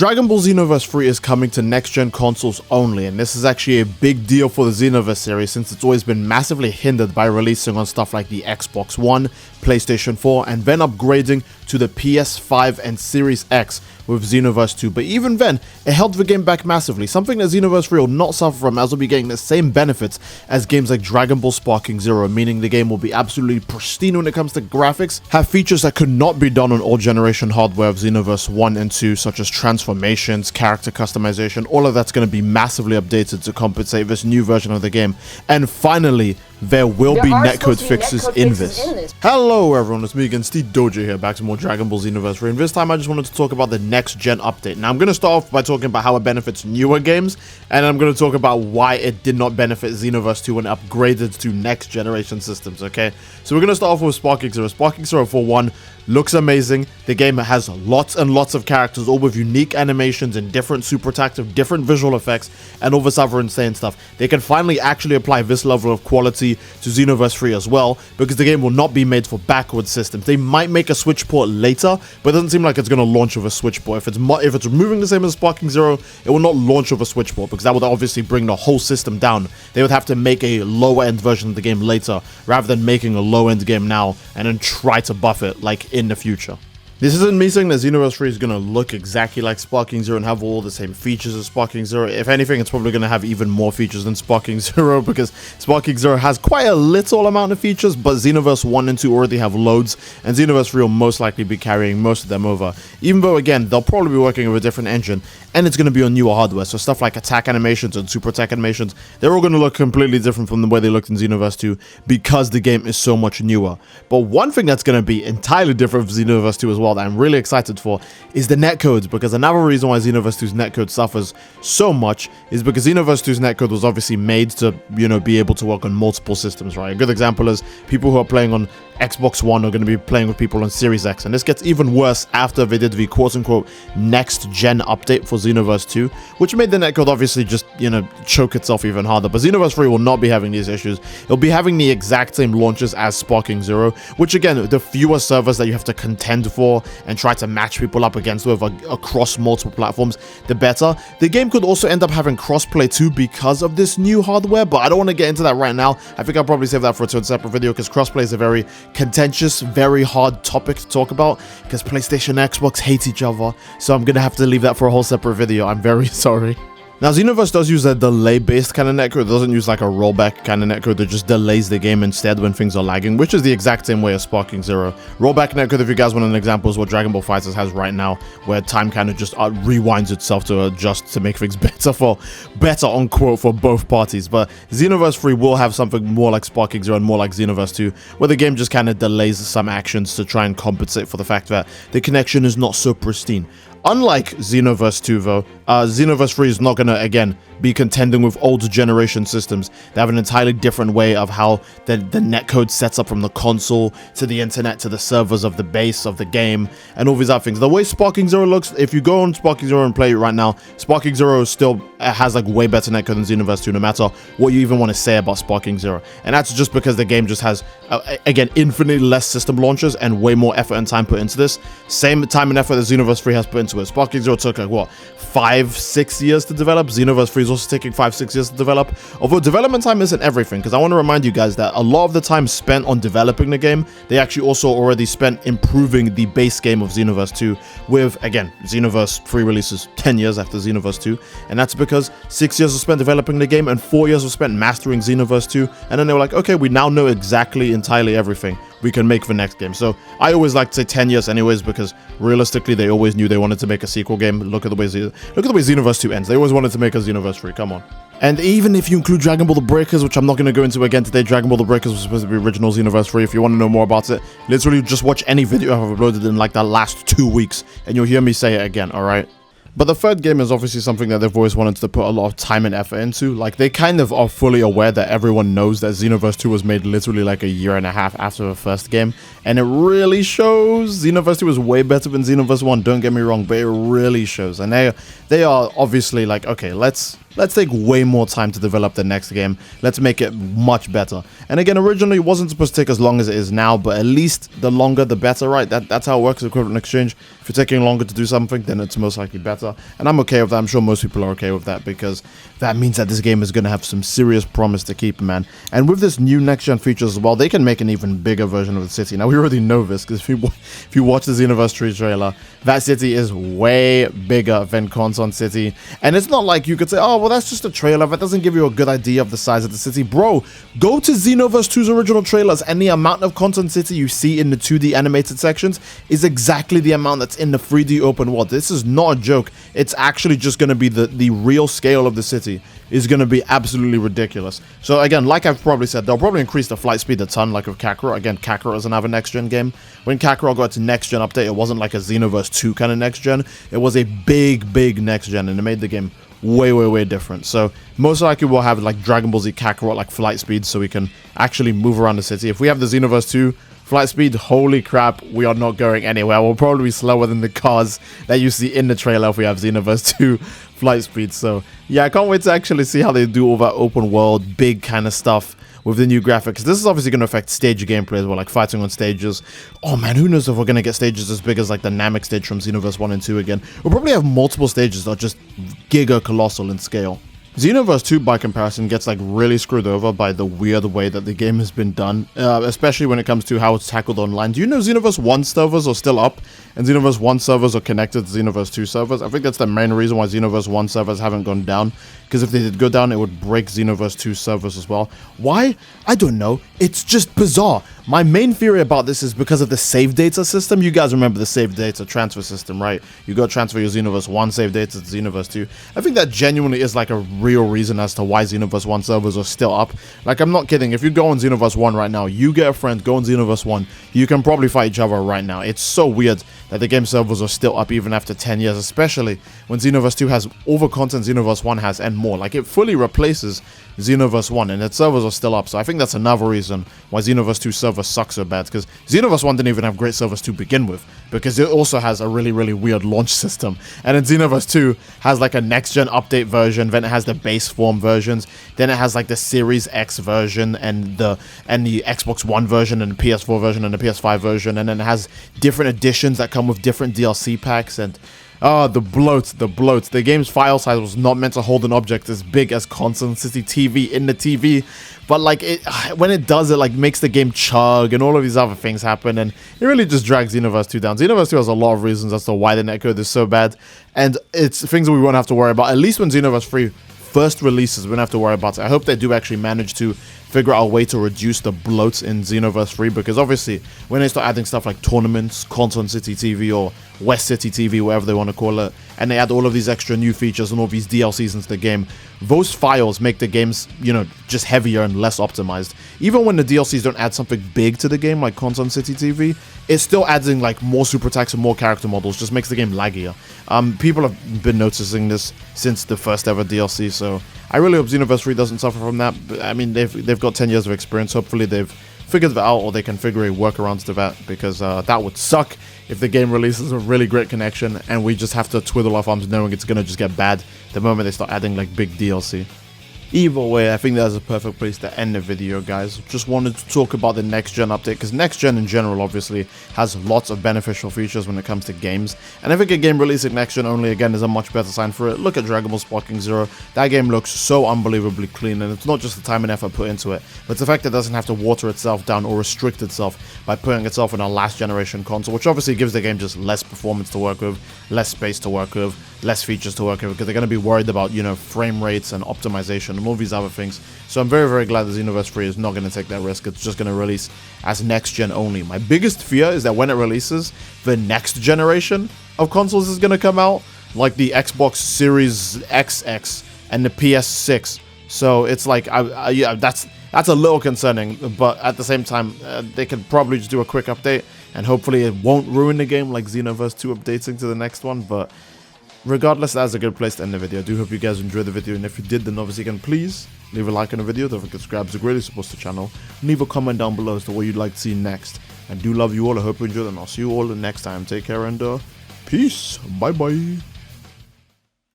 Dragon Ball Xenoverse 3 is coming to next-gen consoles only, and this is actually a big deal for the Xenoverse series since it's always been massively hindered by releasing on stuff like the Xbox One, PlayStation 4, and then upgrading to the PS5 and Series X with Xenoverse 2, but even then, it held the game back massively, something that Xenoverse 3 will not suffer from, as will be getting the same benefits as games like Dragon Ball Sparking Zero, meaning the game will be absolutely pristine when it comes to graphics, have features that could not be done on old generation hardware of Xenoverse 1 and 2, such as transformations, character customization. All of that's going to be massively updated to compensate this new version of the game. And finally, there will be netcode fixes in this. Hello everyone, it's me again, Steve Doja here, back to more Dragon Ball Xenoverse 3, and this time I just wanted to talk about the next gen update. Now I'm going to start off by talking about how it benefits newer games, and I'm going to talk about why it did not benefit Xenoverse 2 when upgraded to next generation systems, okay? So we're going to start off with Sparking Zero. Sparking Zero for one looks amazing. The game has lots and lots of characters, all with unique animations and different super tactive, different visual effects, and all this other insane stuff. They can finally actually apply this level of quality to Xenoverse 3 as well, because the game will not be made for backward systems. They might make a Switch port later, but it doesn't seem like it's going to launch with a Switch port. If it's moving the same as Sparking Zero, it will not launch with a Switch port, because that would obviously bring the whole system down. They would have to make a lower end version of the game later, rather than making a low end game now and then try to buff it like in the future. This isn't me saying that Xenoverse 3 is going to look exactly like Sparking Zero and have all the same features as Sparking Zero. If anything, it's probably going to have even more features than Sparking Zero, because Sparking Zero has quite a little amount of features, but Xenoverse 1 and 2 already have loads, and Xenoverse 3 will most likely be carrying most of them over. Even though, again, they'll probably be working with a different engine, and it's going to be on newer hardware, so stuff like attack animations and super attack animations, they're all going to look completely different from the way they looked in Xenoverse 2, because the game is so much newer. But one thing that's going to be entirely different from Xenoverse 2 as well, that I'm really excited for, is the netcodes, because another reason why Xenoverse 2's netcode suffers so much is because Xenoverse 2's netcode was obviously made to, be able to work on multiple systems, right? A good example is people who are playing on Xbox One are going to be playing with people on Series X, and this gets even worse after they did the quote-unquote next-gen update for Xenoverse 2, which made the netcode obviously just, choke itself even harder. But Xenoverse 3 will not be having these issues. It'll be having the exact same launches as Sparking Zero, which again, the fewer servers that you have to contend for and try to match people up against with across multiple platforms, the better. The game could also end up having crossplay too because of this new hardware, but I don't want to get into that right now. I think I'll probably save that for a separate video, because crossplay is a very contentious, very hard topic to talk about, because PlayStation and Xbox hate each other, so I'm gonna have to leave that for a whole separate video. I'm very sorry. Now, Xenoverse does use a delay-based kind of netcode. It doesn't use like a rollback kind of netcode that just delays the game instead when things are lagging, which is the exact same way as Sparking Zero. Rollback netcode, if you guys want an example, is what Dragon Ball FighterZ has right now, where time kind of just rewinds itself to adjust to make things better on quote for both parties. But Xenoverse 3 will have something more like Sparking Zero and more like Xenoverse 2, where the game just kind of delays some actions to try and compensate for the fact that the connection is not so pristine. Unlike Xenoverse 2 though, Xenoverse 3 is not going to, again, be contending with older generation systems. They have an entirely different way of how the netcode sets up, from the console to the internet to the servers of the base of the game and all these other things. The way Sparking Zero looks, if you go on Sparking Zero and play it right now, Sparking Zero still has like way better netcode than Xenoverse 2, no matter what you even want to say about Sparking Zero. And that's just because the game just has, again, infinitely less system launches and way more effort and time put into this. Same time and effort that Xenoverse 3 has put into it. Sparking Zero took like, what, 5-6 years to develop? Xenoverse 3 is also taking 5-6 years to develop. Although development time isn't everything, because I want to remind you guys that a lot of the time spent on developing the game, they actually also already spent improving the base game of Xenoverse 2 with, again, Xenoverse 3 releases 10 years after Xenoverse 2, and that's because 6 years was spent developing the game and 4 years was spent mastering Xenoverse 2, and then they were like, okay, we now know entirely everything we can make the next game. So I always like to say 10 years anyways, because realistically they always knew they wanted to make a sequel game. Look at the way Xenoverse 2 ends. They always wanted to make a Xenoverse 3, come on. And even if you include Dragon Ball The Breakers, which I'm not going to go into again today, Dragon Ball The Breakers was supposed to be original Xenoverse 3. If you want to know more about it, literally just watch any video I've uploaded in like the last 2 weeks and you'll hear me say it again, alright? But the third game is obviously something that they've always wanted to put a lot of time and effort into. Like, they kind of are fully aware that everyone knows that Xenoverse 2 was made literally like a year and a half after the first game. And it really shows. Xenoverse 2 is way better than Xenoverse 1, don't get me wrong, but it really shows. And they are obviously like, okay, let's take way more time to develop the next game. Let's make it much better. And again, originally it wasn't supposed to take as long as it is now, but at least the longer the better, right? That's how it works, equivalent exchange. If you're taking longer to do something, then it's most likely better. better. And I'm okay with that. I'm sure most people are okay with that, because that means that this game is going to have some serious promise to keep, man. And with this new next-gen features as well, they can make an even bigger version of the city. Now, we already know this, because if you watch the Xenoverse 3 trailer, that city is way bigger than Conson City. And it's not like you could say, oh, well, that's just a trailer. That doesn't give you a good idea of the size of the city. Bro, go to Xenoverse 2's original trailers, and the amount of Conson City you see in the 2D animated sections is exactly the amount that's in the 3D open world. This is not a joke. It's actually just going to be the real scale of the city is going to be absolutely ridiculous. So again, like I've probably said, they'll probably increase the flight speed a ton, like with Kakarot. Again, Kakarot is another next-gen game. When Kakarot got its next-gen update, it wasn't like a Xenoverse 2 kind of next-gen. It was a big next-gen, and it made the game way different. So most likely we'll have like Dragon Ball Z Kakarot like flight speed, so we can actually move around the city. If we have the Xenoverse 2 flight speed, holy crap, we are not going anywhere. We'll probably be slower than the cars that you see in the trailer if we have Xenoverse 2 flight speed. So yeah, I can't wait to actually see how they do all that open world, big kind of stuff with the new graphics. This is obviously going to affect stage gameplay as well, like fighting on stages. Oh man, who knows if we're going to get stages as big as like the Namek stage from Xenoverse 1 and 2 again. We'll probably have multiple stages that are just giga colossal in scale. Xenoverse 2, by comparison, gets like really screwed over by the weird way that the game has been done, especially when it comes to how it's tackled online. Do you know Xenoverse 1 servers are still up, and Xenoverse 1 servers are connected to Xenoverse 2 servers? I think that's the main reason why Xenoverse 1 servers haven't gone down, because if they did go down, it would break Xenoverse 2 servers as well. Why? I don't know. It's just bizarre. My main theory about this is because of the save data system. You guys remember the save data transfer system, right? You go transfer your Xenoverse 1 save data to Xenoverse 2. I think that genuinely is like a real reason as to why Xenoverse 1 servers are still up. Like, I'm not kidding. If you go on Xenoverse 1 right now, you get a friend, go on Xenoverse 1, you can probably fight each other right now. It's so weird that the game servers are still up even after 10 years, especially when Xenoverse 2 has all the content Xenoverse 1 has and more. Like, it fully replaces Xenoverse 1, and its servers are still up. So I think that's another reason why Xenoverse 2 servers suck so bad, because Xenoverse 1 didn't even have great servers to begin with, because it also has a really weird launch system. And then Xenoverse 2 has like a next-gen update version, then it has the base form versions, then it has like the Series X version and the Xbox One version and the PS4 version and the PS5 version, and then it has different editions that come with different DLC packs. And the bloat. The game's file size was not meant to hold an object as big as Conson City TV in the TV, but like when it does, it like makes the game chug and all of these other things happen, and it really just drags Xenoverse 2 down. Xenoverse 2 has a lot of reasons as to why the netcode is so bad, and it's things that we won't have to worry about, at least when Xenoverse 3 first releases. We won't have to worry about it. I hope they do actually manage to figure out a way to reduce the bloat in Xenoverse 3, because obviously when they start adding stuff like tournaments, Conson City TV or West City TV, whatever they want to call it, and they add all of these extra new features and all these DLCs into the game, those files make the games, you know, just heavier and less optimized. Even when the DLCs don't add something big to the game like Conson City TV, it's still adding like more super attacks and more character models, just makes the game laggier. People have been noticing this since the first ever DLC, so I really hope Xenoverse 3 doesn't suffer from that. But, I mean, they've got 10 years of experience. Hopefully they've figured that out, or they can figure a workaround to that, because that would suck if the game releases a really great connection and we just have to twiddle our thumbs knowing it's gonna just get bad the moment they start adding like big DLC. Either way, I think that's a perfect place to end the video, guys. Just wanted to talk about the next-gen update, because next-gen in general obviously has lots of beneficial features when it comes to games, and I think a game releasing next-gen only again is a much better sign for it. Look at Dragon Ball Sparking Zero. That game looks so unbelievably clean, and it's not just the time and effort put into it, but it's the fact that it doesn't have to water itself down or restrict itself by putting itself on a last-generation console, which obviously gives the game just less performance to work with, less space to work with, less features to work with, because they're going to be worried about, you know, frame rates and optimization and all these other things. So I'm very glad that Xenoverse 3 is not going to take that risk. It's just going to release as next gen only. My biggest fear is that when it releases, the next generation of consoles is going to come out, like the Xbox Series XX and the PS6. So it's like, yeah, that's a little concerning, but at the same time, they could probably just do a quick update, and hopefully it won't ruin the game like Xenoverse 2 updating to the next one. But regardless, that's a good place to end the video. I do hope you guys enjoyed the video, and if you did, then obviously again, please leave a like on the video. Don't forget to subscribe, it really supports the channel. Leave a comment down below as to what you'd like to see next. I do love you all. I hope you enjoyed, and I'll see you all the next time. Take care, and peace. Bye bye.